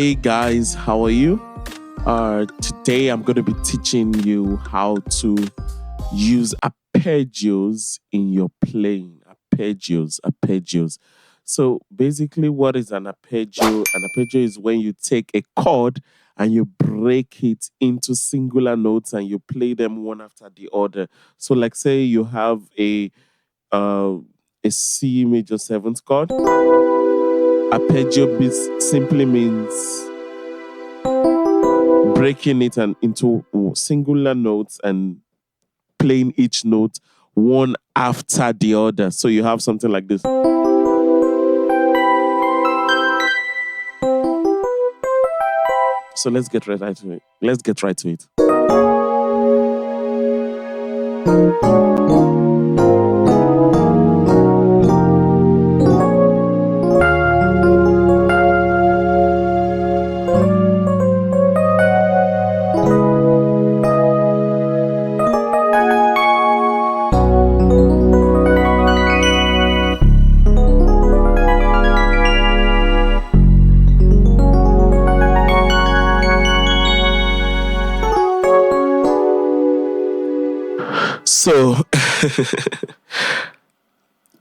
Hey guys, how are you? Today I'm going to be teaching you how to use arpeggios in your playing. Arpeggios. So basically, what is an arpeggio? An arpeggio is when you take a chord and you break it into singular notes and you play them one after the other. So, like, say you have uh, a C major seventh chord. Arpeggio simply means breaking it into singular notes and playing each note one after the other. So you have something like this. So let's get right to it. So,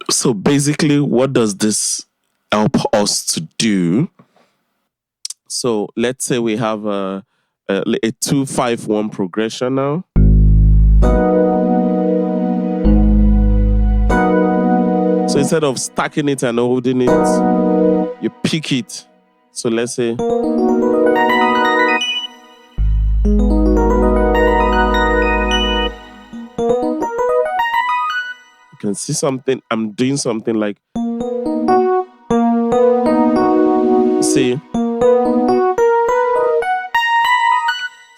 so basically, what does this help us to do? So let's say we have a 2-5-1 progression now. So instead of stacking it and holding it, you pick it. So let's say you can see something. I'm doing something like, see.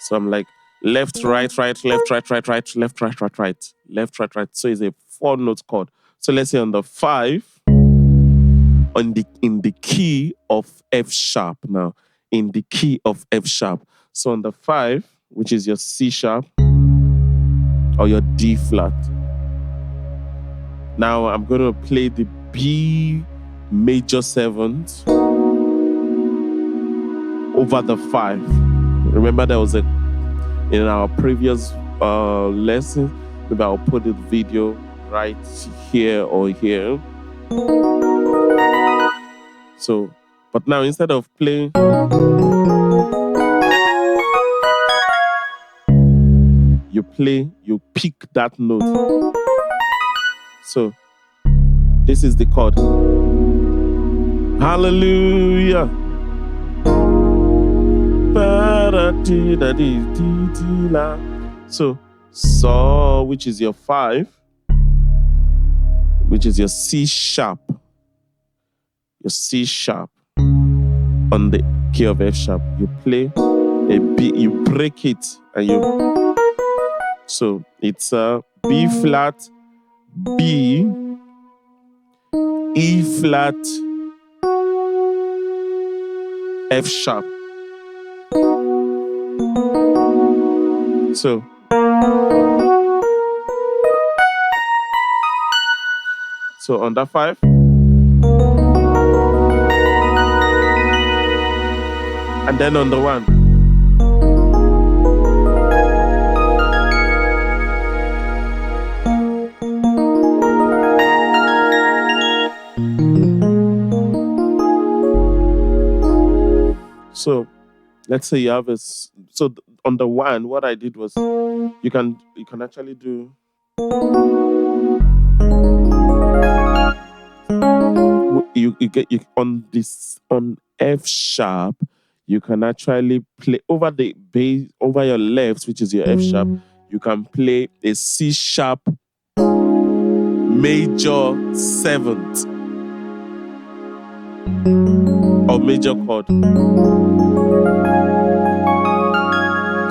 So I'm like left, right, right, left, right, right, right, left, right, right, right, left, right, right. So it's a 4-note chord. So let's say on the 5, in the key of F sharp now, in the key of F sharp. So on the 5, which is your C sharp or your D flat. Now I'm going to play the B major 7th over the 5. Remember there was in our previous lesson, maybe I'll put the video right here or here. So, but now instead of playing, you pick that note. So, this is the chord. Hallelujah. So, which is your 5, which is your C sharp. Your C sharp on the key of F sharp. You play a B, you break it, and you. So it's a B flat, B, E flat, F sharp. So on that 5. And then on the 1. So let's say you have on the 1, what I did was you can actually do you get on F sharp. You can actually play over the bass, over your left, which is your F sharp. You can play a C sharp major 7th or major chord.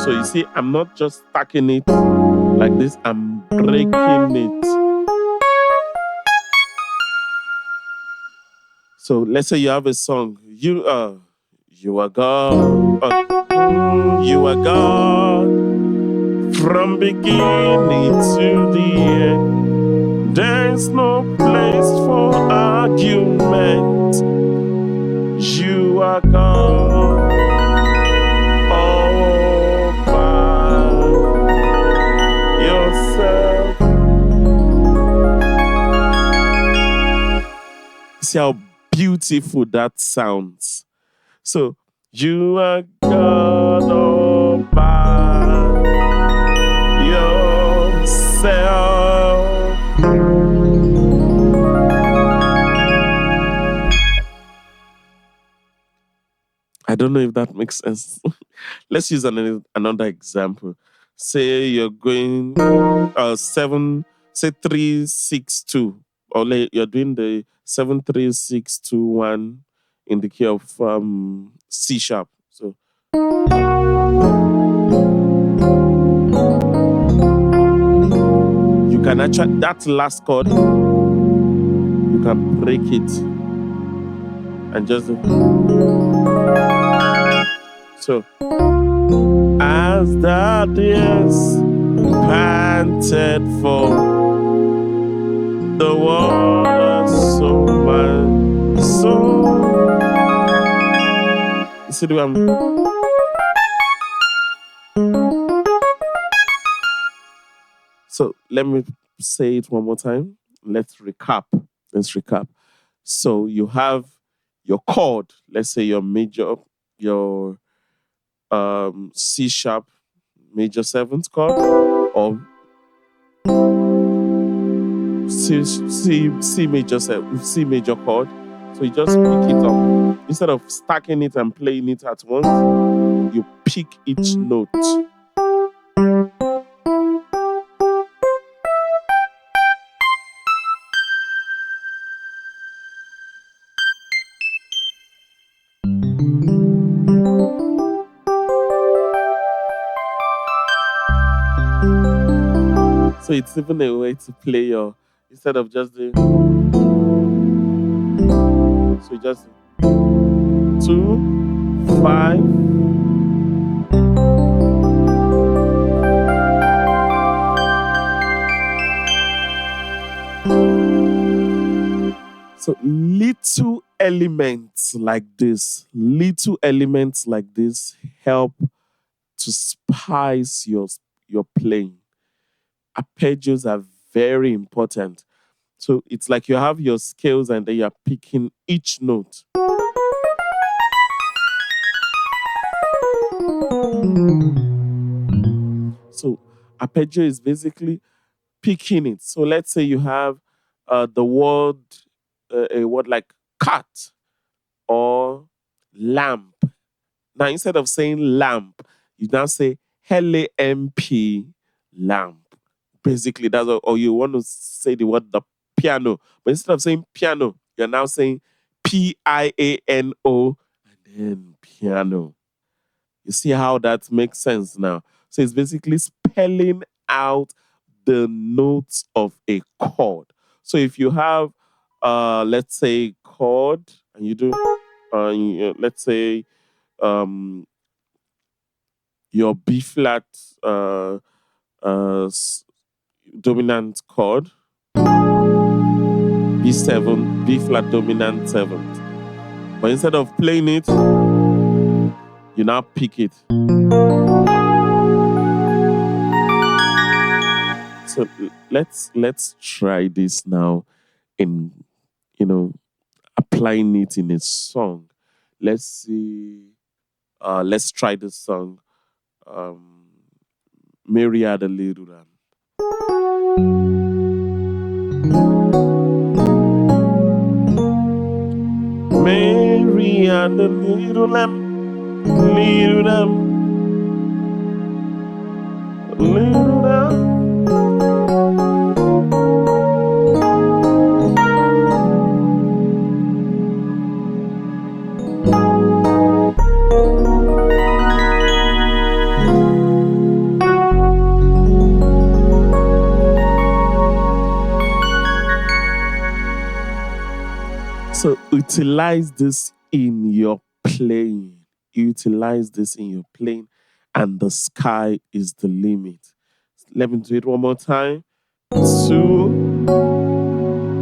So you see, I'm not just stacking it like this, I'm breaking it. So let's say you have a song. You are God. You are God from beginning to the end. There's no place for argument. You are God. see how beautiful that sounds. So, you are God all by yourself. I don't know if that makes sense. Let's use another example. Say you're going 3 6 2, or you're doing the 7 3 6 2 1 in the key of C sharp. So you can actually, that last chord, you can break it and just so as the years panted for the water, so my soul. You see the way So let me say it one more time. Let's recap. So you have your chord, let's say your major, your C sharp major 7th chord, or C major chord. So you just pick it up. Instead of stacking it and playing it at once, you pick each note. So it's even a way to play your, instead of just doing, so you just 2 5. So little elements like this help to spice your playing. Arpeggios are very important. So it's like you have your scales and then you're picking each note. So arpeggio is basically picking it. So let's say you have the word, a word like cat or lamp. Now, instead of saying lamp, you now say LAMP, lamp. Basically, that's all. Or you want to say the word the piano. But instead of saying piano, you're now saying PIANO and then piano. You see how that makes sense now? So it's basically spelling out the notes of a chord. So if you have, let's say, chord, and you do, let's say, your B flat dominant chord, B7, B flat dominant 7th. But instead of playing it, you now pick it. So let's try this now in, applying it in a song. Let's see. Let's try this song. Mary had a little lamb. Mary had a little lamb, little lamb, little lamb. So utilize this in your playing. And the sky is the limit. Let me do it one more time. 2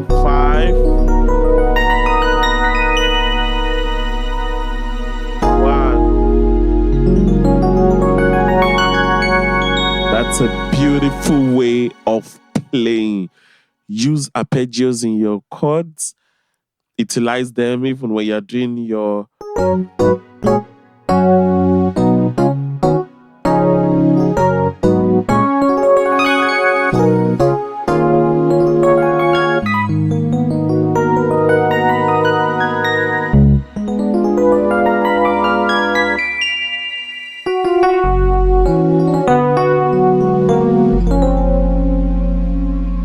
5 1. That's a beautiful way of playing. Use arpeggios in your chords. utilize them even when you're doing your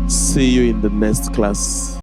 See you in the next class.